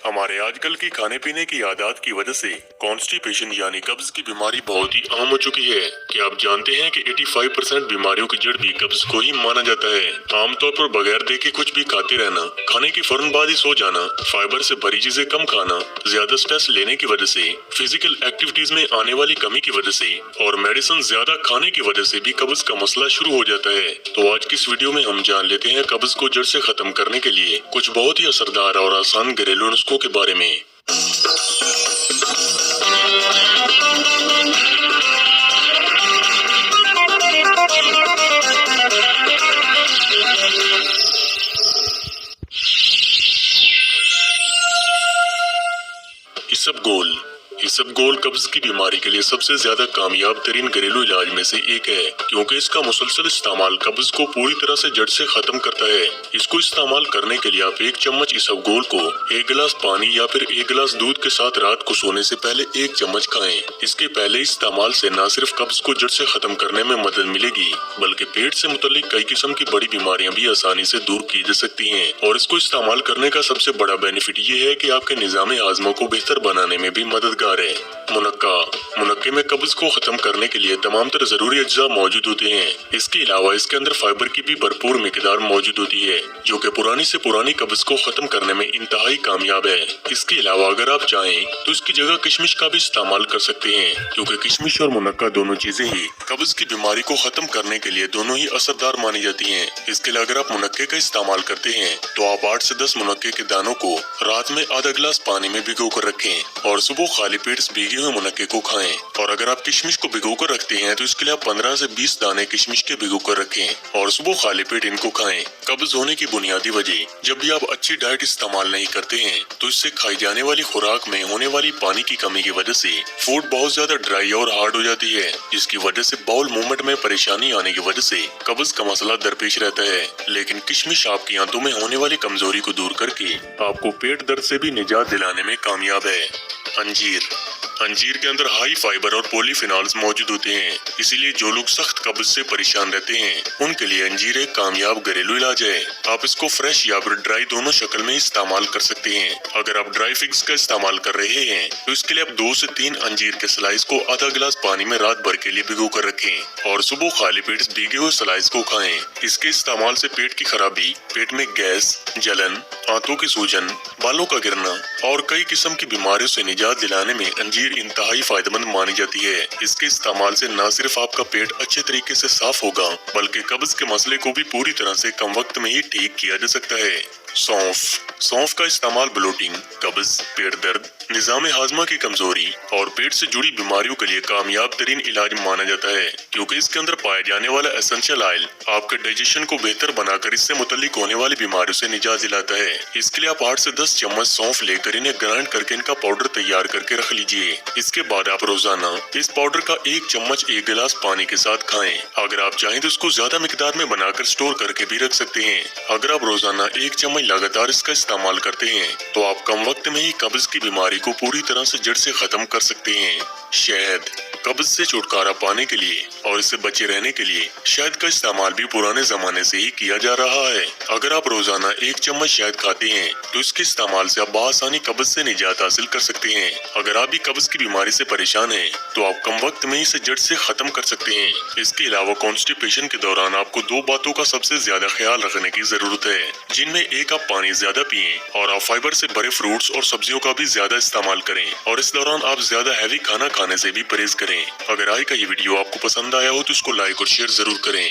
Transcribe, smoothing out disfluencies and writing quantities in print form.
हमारे आजकल की खाने पीने की आदत की वजह से कॉन्स्टिपेशन यानी कब्ज की बीमारी बहुत ही आम हो चुकी है। क्या आप जानते हैं कि 85% बीमारियों की जड़ भी कब्ज को ही माना जाता है। आमतौर पर बगैर देखे कुछ भी खाते रहना, खाने की फौरन बाद ही सो जाना, फाइबर से भरी चीजें कम खाना, ज्यादा स्ट्रेस लेने की वजह से, फिजिकल एक्टिविटीज में आने वाली कमी की वजह से और मेडिसिन ज्यादा खाने की वजह से भी कब्ज का मसला शुरू हो जाता है। तो आज की इस वीडियो में हम जान लेते हैं कब्ज को जड़ से खत्म करने के लिए कुछ बहुत ही असरदार और आसान घरेलू नुस्खों के बारे में। इसबगोल कब्ज की बीमारी के लिए सबसे ज्यादा कामयाब तरीन घरेलू इलाज में से एक है, क्योंकि इसका मुसलसल इस्तेमाल कब्ज को पूरी तरह से जड़ से खत्म करता है। इसको इस्तेमाल करने के लिए आप 1 चम्मच इसबगोल को 1 गिलास पानी या फिर 1 गिलास दूध के साथ रात को सोने से पहले 1 चम्मच खाएं। इसके पहले इस्तेमाल से न सिर्फ कब्ज को जड़ से खत्म करने में मदद मिलेगी, बल्कि पेट से मुतल्लिक कई किस्म की बड़ी बीमारियां भी आसानी से दूर की जा सकती हैं। और इसको इस्तेमाल करने का सबसे बड़ा बेनिफिट ये है कि आपके निजाम हाजमा को बेहतर बनाने में भी मददगार है। मुनक्के में कब्ज को खत्म करने के लिए तमाम तरह जरूरी अज्जा मौजूद होते हैं। इसके अलावा इसके अंदर फाइबर की भी भरपूर मिकदार मौजूद होती है, जो कि पुरानी से पुरानी कब्ज को खत्म करने में इंतहाई कामयाब है। इसके अलावा अगर आप चाहें तो इसकी जगह किशमिश का भी इस्तेमाल कर सकते हैं, क्योंकि किशमिश और मुनक्का दोनों चीजें ही कब्ज की बीमारी को खत्म करने के लिए दोनों ही असरदार मानी जाती हैं। इसके लिए अगर आप मुनक्के का इस्तेमाल करते हैं तो आप 8 से 10 मुनक्के के दानों को रात में आधा गिलास पानी में भिगो कर रखें और सुबह खाली पेट भीगे हुए मुनक्के को खाएं। और अगर आप किशमिश को भिगो कर रखते हैं तो इसके लिए आप 15 से 20 दाने किशमिश के भिगो कर रखें और सुबह खाली पेट इनको खाएं। कब्ज होने की बुनियादी वजह, जब भी आप अच्छी डाइट इस्तेमाल नहीं करते हैं तो इससे खाई जाने वाली खुराक में होने वाली पानी की कमी की वजह से फूड बहुत ज्यादा ड्राई और हार्ड हो जाती है, जिसकी वजह से बाउल मूवमेंट में परेशानी आने की वजह से कब्ज का मसला दरपेश रहता है। लेकिन किशमिश आपकी आंतों में होने वाली कमजोरी को दूर करके आपको पेट दर्द से भी निजात दिलाने में कामयाब है। अंजीर के अंदर हाई फाइबर और पॉलीफिनॉल्स मौजूद होते हैं, इसीलिए जो लोग सख्त कब्ज से परेशान रहते हैं उनके लिए अंजीर एक कामयाब घरेलू इलाज है। आप इसको फ्रेश या फिर ड्राई दोनों शक्ल में इस्तेमाल कर सकते हैं। अगर आप ड्राई फिग्स का इस्तेमाल कर रहे हैं तो इसके लिए आप 2 से 3 अंजीर के स्लाइस को आधा गिलास पानी में रात भर के लिए भिगो कर रखें और सुबह खाली पेट भीगे हुए स्लाइस को खाएं। इसके इस्तेमाल से पेट की खराबी, पेट में गैस, जलन, आंतों की सूजन, बालों का गिरना और कई किस्म की बीमारियों से निजात दिलाने में अंजीर इंतहाई फायदेमंद मानी जाती है। इसके इस्तेमाल से न सिर्फ आपका पेट अच्छे तरीके से साफ होगा, बल्कि कब्ज के मसले को भी पूरी तरह से कम वक्त में ही ठीक किया जा सकता है। सौंफ का इस्तेमाल ब्लोटिंग, कब्ज, पेट दर्द, निजाम हाजमा की कमजोरी और पेट से जुड़ी बीमारियों के लिए कामयाब तरीन इलाज माना जाता है, क्योंकि इसके अंदर पाया जाने वाला एसेंशियल ऑयल आपके डाइजेशन को बेहतर बनाकर इससे मुतल्लिक होने वाली बीमारियों से निजात दिलाता है। इसके लिए आप 8 से 10 चम्मच सौंफ लेकर इन्हें ग्राइंड करके इनका पाउडर तैयार करके रख लीजिए। इसके बाद आप रोजाना इस पाउडर का 1 चम्मच 1 गिलास पानी के साथ खाएं। अगर आप चाहें तो इसको ज्यादा मिकदार में बनाकर स्टोर करके भी रख सकते हैं। अगर आप रोजाना 1 चम्मच लगातार इसका इस्तेमाल करते हैं तो आप कम वक्त में ही कब्ज की बीमारी को पूरी तरह से जड़ से खत्म कर सकते हैं। शहद, कब्ज से छुटकारा पाने के लिए और इससे बचे रहने के लिए शहद का इस्तेमाल भी पुराने जमाने से ही किया जा रहा है। अगर आप रोजाना 1 चम्मच शहद खाते हैं तो इसके इस्तेमाल से आप बआसानी कब्ज से निजात हासिल कर सकते हैं। अगर आप भी कब्ज की बीमारी से परेशान हैं तो आप कम वक्त में इसे जड़ से खत्म कर सकते हैं। इसके अलावा कॉन्स्टिपेशन के दौरान आपको 2 बातों का सबसे ज्यादा ख्याल रखने की जरूरत है, जिनमें एक आप पानी ज्यादा पिएं और आप फाइबर से भरे फ्रूट्स और सब्जियों का भी ज्यादा इस्तेमाल करें और इस दौरान आप ज्यादा हैवी खाना खाने से भी परहेज करें। अगर आज का ये वीडियो आपको पसंद आया हो तो इसको लाइक और शेयर जरूर करें।